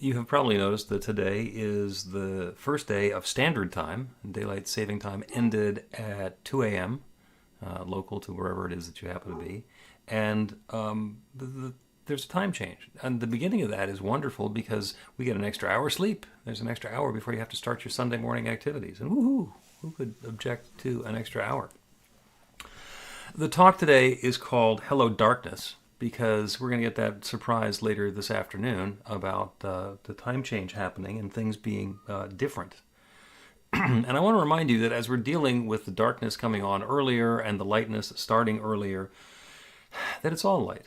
You have probably noticed that today is the first day of standard time. Daylight saving time ended at 2 a.m., local to wherever it is that you happen to be. And there's a time change. And the beginning of that is wonderful because we get an extra hour sleep. There's an extra hour before you have to start your Sunday morning activities. And woohoo, who could object to an extra hour? The talk today is called Hello Darkness, because we're going to get that surprise later this afternoon about the time change happening and things being different. And I want to remind you that as we're dealing with the darkness coming on earlier and the lightness starting earlier, that it's all light.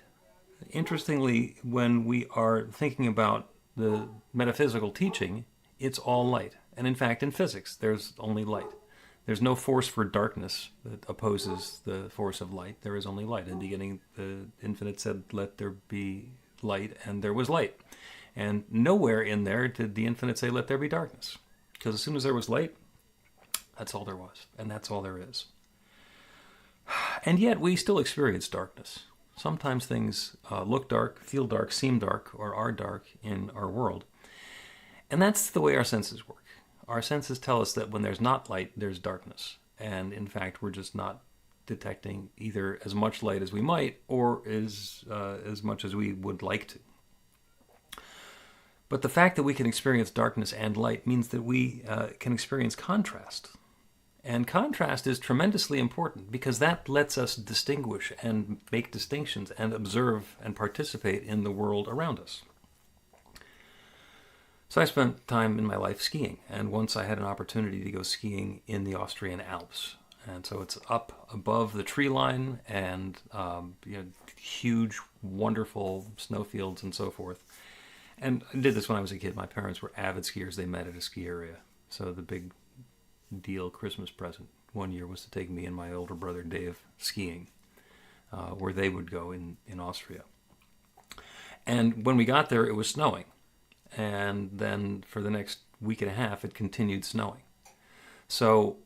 Interestingly, when we are thinking about the metaphysical teaching, it's all light. And in fact, in physics, there's only light. There's no force for darkness that opposes the force of light. There is only light. In the beginning, the infinite said, "Let there be light," and there was light. And nowhere in there did the infinite say, "Let there be darkness." Because as soon as there was light, that's all there was, and that's all there is. And yet, we still experience darkness. Sometimes things look dark, feel dark, seem dark, or are dark in our world. And that's the way our senses work. Our senses tell us that when there's not light, there's darkness. And in fact, we're just not detecting either as much light as we might or as much as we would like to. But the fact that we can experience darkness and light means that we can experience contrast. And contrast is tremendously important because that lets us distinguish and make distinctions and observe and participate in the world around us. So I spent time in my life skiing, and once I had an opportunity to go skiing in the Austrian Alps. And so it's up above the tree line and huge, wonderful snowfields and so forth. And I did this when I was a kid. My parents were avid skiers. They met at a ski area. So the big deal Christmas present one year was to take me and my older brother Dave skiing, where they would go in Austria. And when we got there, it was snowing. And then for the next week and a half, it continued snowing. So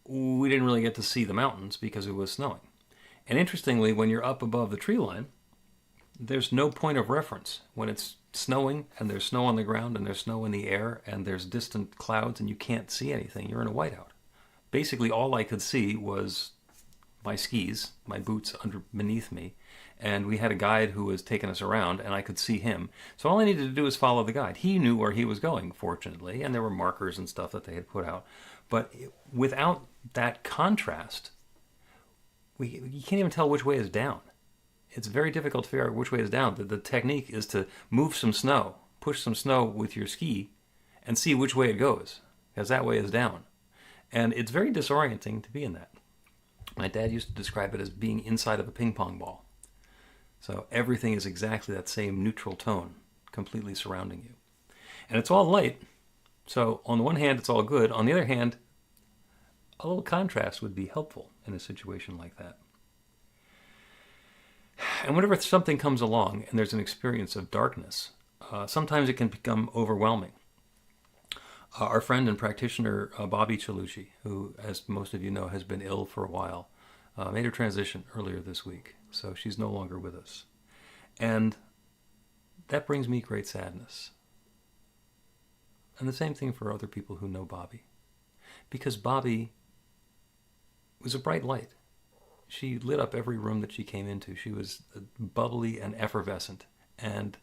we didn't really get to see the mountains because it was snowing. And interestingly, when you're up above the tree line, there's no point of reference. When it's snowing and there's snow on the ground and there's snow in the air and there's distant clouds and you can't see anything, you're in a whiteout. Basically, all I could see was my skis, my boots beneath me, and we had a guide who was taking us around, and I could see him. So all I needed to do was follow the guide. He knew where he was going, fortunately, and there were markers and stuff that they had put out. But without that contrast, you can't even tell which way is down. It's very difficult to figure out which way is down. The technique is to move some snow, push some snow with your ski, and see which way it goes, because that way is down. And it's very disorienting to be in that. My dad used to describe it as being inside of a ping pong ball. So everything is exactly that same neutral tone, completely surrounding you. And it's all light. So on the one hand, it's all good. On the other hand, a little contrast would be helpful in a situation like that. And whenever something comes along and there's an experience of darkness, sometimes it can become overwhelming. Our friend and practitioner, Bobby Chalucci, who, as most of you know, has been ill for a while, made her transition earlier this week. So she's no longer with us. And that brings me great sadness. And the same thing for other people who know Bobby. Because Bobby was a bright light. She lit up every room that she came into. She was bubbly and effervescent. And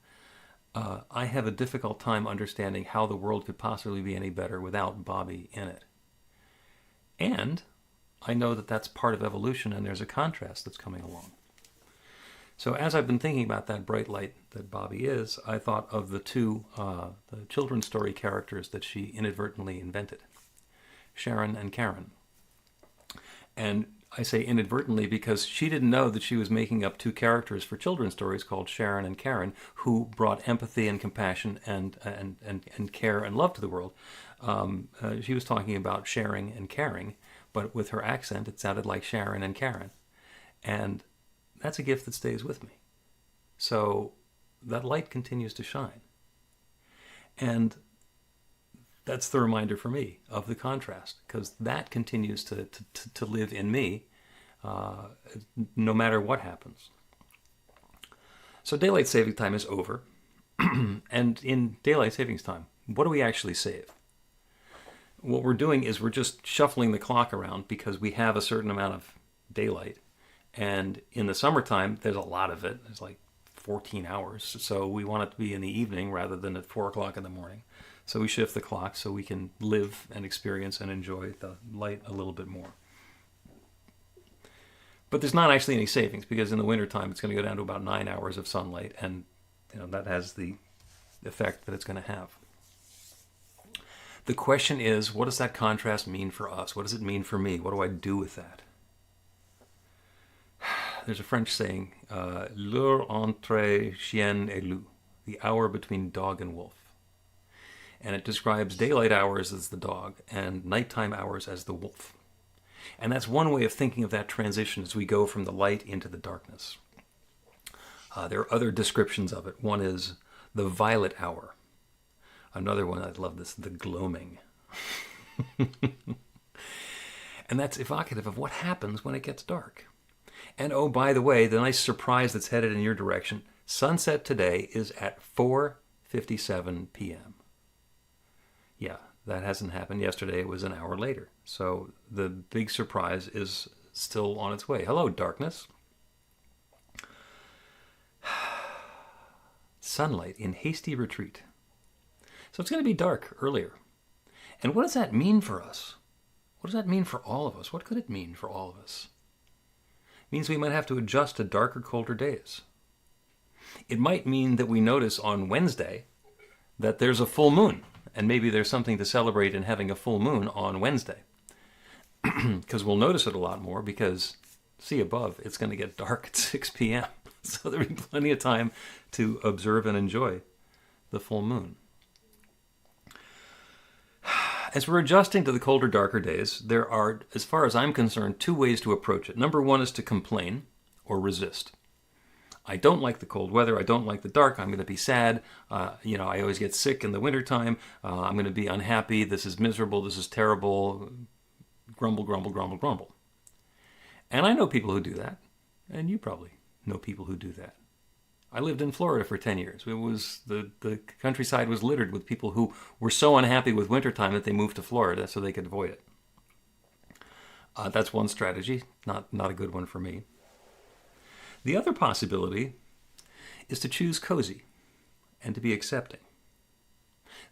I have a difficult time understanding how the world could possibly be any better without Bobby in it. And I know that that's part of evolution, and there's a contrast that's coming along. So as I've been thinking about that bright light that Bobby is, I thought of the two the children's story characters that she inadvertently invented, Sharon and Karen. And I say inadvertently because she didn't know that she was making up two characters for children's stories called Sharon and Karen, who brought empathy and compassion and care and love to the world. She was talking about sharing and caring, but with her accent, it sounded like Sharon and Karen. And that's a gift that stays with me. So that light continues to shine. And that's the reminder for me of the contrast, because that continues to live in me no matter what happens. So daylight saving time is over. And in daylight savings time, what do we actually save? What we're doing is we're just shuffling the clock around because we have a certain amount of daylight. And in the summertime, there's a lot of it. There's like 14 hours. So we want it to be in the evening rather than at 4 o'clock in the morning. So we shift the clock so we can live and experience and enjoy the light a little bit more. But there's not actually any savings because in the wintertime it's going to go down to about 9 hours of sunlight, and that has the effect that it's going to have. The question is, what does that contrast mean for us? What does it mean for me? What do I do with that? There's a French saying, l'heure entre chien et loup, the hour between dog and wolf. And it describes daylight hours as the dog and nighttime hours as the wolf. And that's one way of thinking of that transition as we go from the light into the darkness. There are other descriptions of it. One is the violet hour. Another one, I love this, the gloaming. And that's evocative of what happens when it gets dark. And oh, by the way, the nice surprise that's headed in your direction, sunset today is at 4:57 p.m. Yeah, that hasn't happened yesterday. It was an hour later. So the big surprise is still on its way. Hello, darkness. Sunlight in hasty retreat. So it's going to be dark earlier. And what does that mean for us? What does that mean for all of us? What could it mean for all of us? It means we might have to adjust to darker, colder days. It might mean that we notice on Wednesday that there's a full moon. And maybe there's something to celebrate in having a full moon on Wednesday. Because we'll notice it a lot more because, see above, it's going to get dark at 6 p.m. So there'll be plenty of time to observe and enjoy the full moon. As we're adjusting to the colder, darker days, there are, as far as I'm concerned, two ways to approach it. Number one is to complain or resist. I don't like the cold weather. I don't like the dark. I'm going to be sad. I always get sick in the wintertime. I'm going to be unhappy. This is miserable. This is terrible. Grumble, grumble, grumble, grumble. And I know people who do that. And you probably know people who do that. I lived in Florida for 10 years. It was the countryside was littered with people who were so unhappy with wintertime that they moved to Florida so they could avoid it. That's one strategy. Not a good one for me. The other possibility is to choose cozy and to be accepting.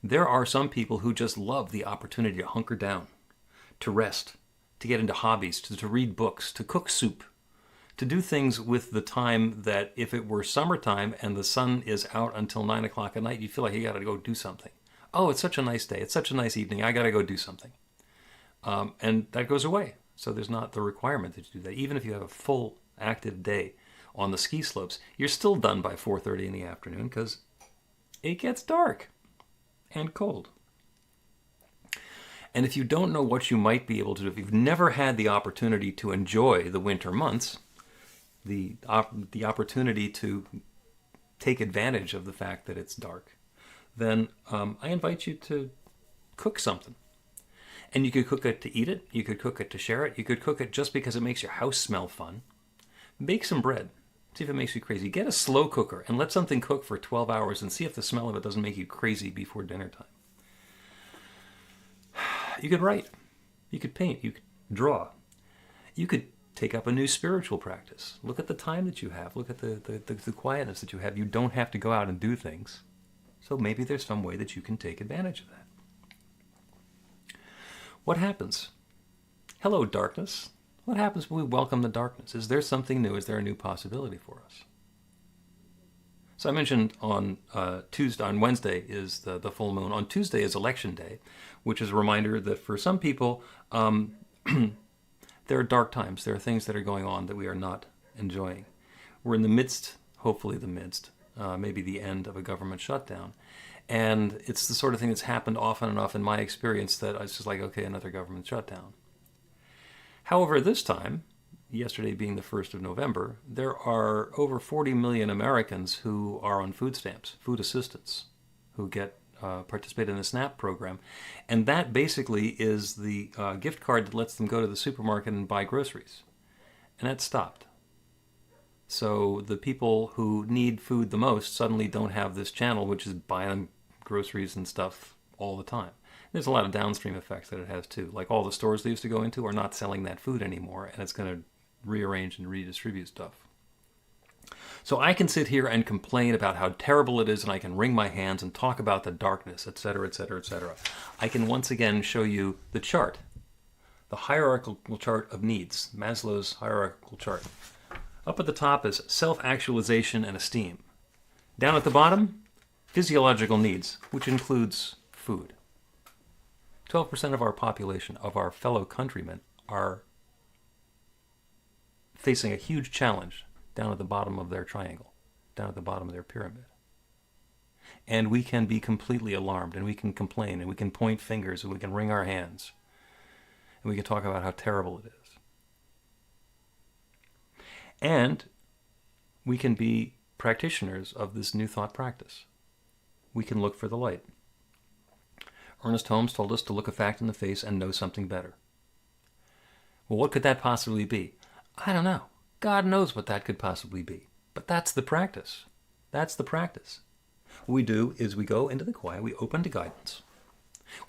There are some people who just love the opportunity to hunker down, to rest, to get into hobbies, to read books, to cook soup, to do things with the time that if it were summertime and the sun is out until 9 o'clock at night, you feel like you got to go do something. Oh, it's such a nice day. It's such a nice evening. I got to go do something. And that goes away. So there's not the requirement that you do that. Even if you have a full active day on the ski slopes, you're still done by 4:30 in the afternoon because it gets dark and cold. And if you don't know what you might be able to do, if you've never had the opportunity to enjoy the winter months, the opportunity to take advantage of the fact that it's dark, then I invite you to cook something. And you could cook it to eat it, you could cook it to share it, you could cook it just because it makes your house smell fun. Bake some bread. See if it makes you crazy. Get a slow cooker and let something cook for 12 hours and see if the smell of it doesn't make you crazy before dinner time. You could write. You could paint. You could draw. You could take up a new spiritual practice. Look at the time that you have. Look at the quietness that you have. You don't have to go out and do things. So maybe there's some way that you can take advantage of that. What happens? Hello, darkness. What happens when we welcome the darkness? Is there something new? Is there a new possibility for us? So I mentioned on Wednesday is the full moon. On Tuesday is election day, which is a reminder that for some people, there are dark times. There are things that are going on that we are not enjoying. We're in the midst, hopefully maybe the end of a government shutdown. And it's the sort of thing that's happened often enough in my experience that it's just like, okay, another government shutdown. However, this time, yesterday being the 1st of November, there are over 40 million Americans who are on food stamps, food assistance, who participate in the SNAP program. And that basically is the gift card that lets them go to the supermarket and buy groceries. And that stopped. So the people who need food the most suddenly don't have this channel, which is buying them groceries and stuff all the time. There's a lot of downstream effects that it has too. Like all the stores they used to go into are not selling that food anymore, and it's going to rearrange and redistribute stuff. So I can sit here and complain about how terrible it is, and I can wring my hands and talk about the darkness, etc., etc., etc. I can once again show you the chart, the hierarchical chart of needs, Maslow's hierarchical chart. Up at the top is self-actualization and esteem. Down at the bottom, physiological needs, which includes food. 12% of our population, of our fellow countrymen, are facing a huge challenge down at the bottom of their triangle, down at the bottom of their pyramid. And we can be completely alarmed, and we can complain, and we can point fingers, and we can wring our hands, and we can talk about how terrible it is. And we can be practitioners of this new thought practice. We can look for the light. Ernest Holmes told us to look a fact in the face and know something better. Well, what could that possibly be? I don't know. God knows what that could possibly be. But that's the practice. That's the practice. What we do is we go into the quiet, we open to guidance.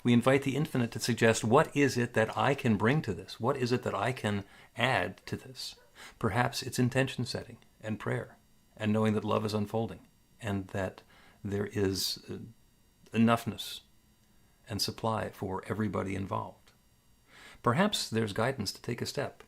We invite the infinite to suggest, what is it that I can bring to this? What is it that I can add to this? Perhaps it's intention setting and prayer and knowing that love is unfolding and that there is enoughness and supply for everybody involved. Perhaps there's guidance to take a step.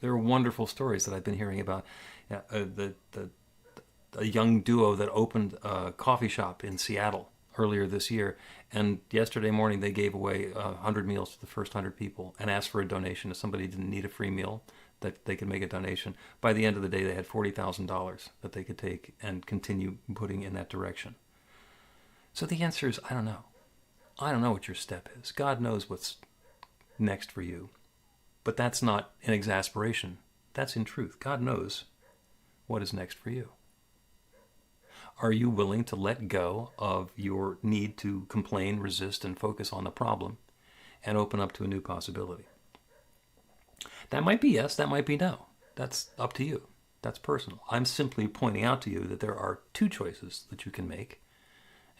There are wonderful stories that I've been hearing about. A young duo that opened a coffee shop in Seattle earlier this year, and yesterday morning they gave away 100 meals to the first 100 people and asked for a donation. If somebody didn't need a free meal, that they could make a donation. By the end of the day, they had $40,000 that they could take and continue putting in that direction. So the answer is, I don't know. I don't know what your step is. God knows what's next for you. But that's not in exasperation. That's in truth. God knows what is next for you. Are you willing to let go of your need to complain, resist, and focus on the problem and open up to a new possibility? That might be yes, that might be no. That's up to you. That's personal. I'm simply pointing out to you that there are two choices that you can make,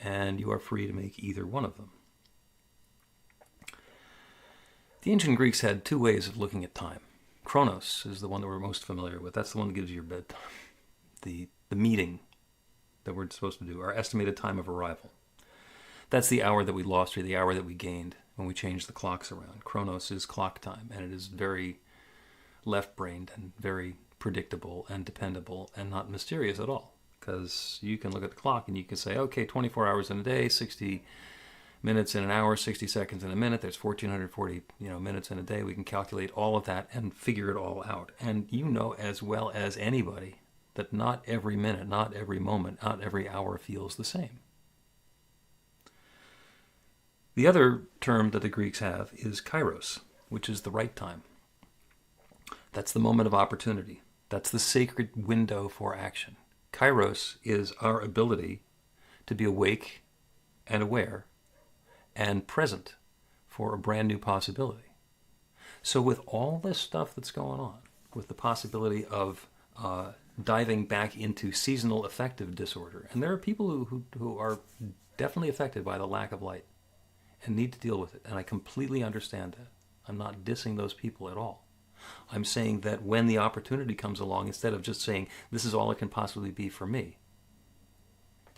and you are free to make either one of them. The ancient Greeks had two ways of looking at time. Chronos is the one that we're most familiar with. That's the one that gives you your bedtime. The meeting that we're supposed to do, our estimated time of arrival. That's the hour that we lost or the hour that we gained when we changed the clocks around. Chronos is clock time, and it is very left-brained and very predictable and dependable and not mysterious at all. Because you can look at the clock and you can say, okay, 24 hours in a day, 60 minutes in an hour, 60 seconds in a minute. There's 1,440 minutes in a day. We can calculate all of that and figure it all out. And you know as well as anybody that not every minute, not every moment, not every hour feels the same. The other term that the Greeks have is kairos, which is the right time. That's the moment of opportunity. That's the sacred window for action. Kairos is our ability to be awake and aware and present for a brand new possibility. So with all this stuff that's going on, with the possibility of diving back into seasonal affective disorder, and there are people who are definitely affected by the lack of light and need to deal with it, and I completely understand that. I'm not dissing those people at all. I'm saying that when the opportunity comes along, instead of just saying, this is all it can possibly be for me,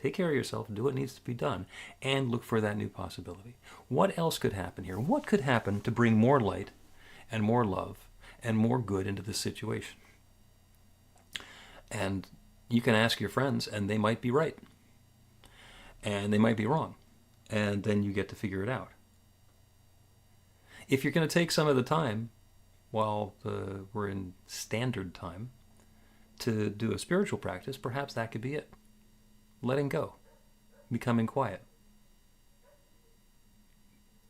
take care of yourself, do what needs to be done, and look for that new possibility. What else could happen here? What could happen to bring more light and more love and more good into this situation? And you can ask your friends, and they might be right. And they might be wrong. And then you get to figure it out. If you're going to take some of the time, while we're in standard time, to do a spiritual practice, perhaps that could be it. Letting go, becoming quiet,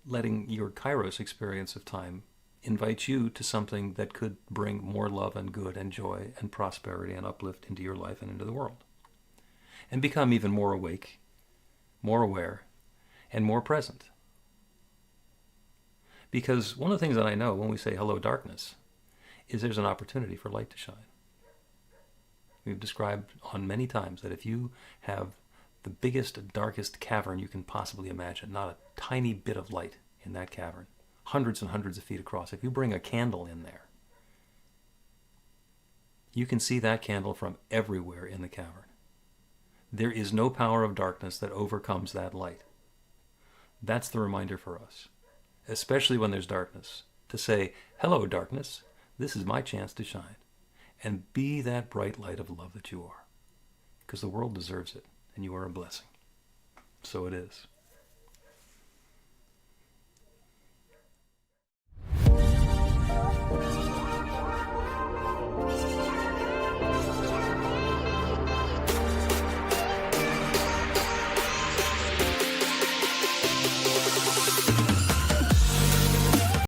letting your kairos experience of time invite you to something that could bring more love and good and joy and prosperity and uplift into your life and into the world. And become even more awake, more aware, and more present. Because one of the things that I know when we say hello darkness is there's an opportunity for light to shine. We've described on many times that if you have the biggest, darkest cavern you can possibly imagine, not a tiny bit of light in that cavern, hundreds and hundreds of feet across, if you bring a candle in there, you can see that candle from everywhere in the cavern. There is no power of darkness that overcomes that light. That's the reminder for us, especially when there's darkness, to say, hello, darkness, this is my chance to shine. And be that bright light of love that you are. Because the world deserves it, and you are a blessing. So it is.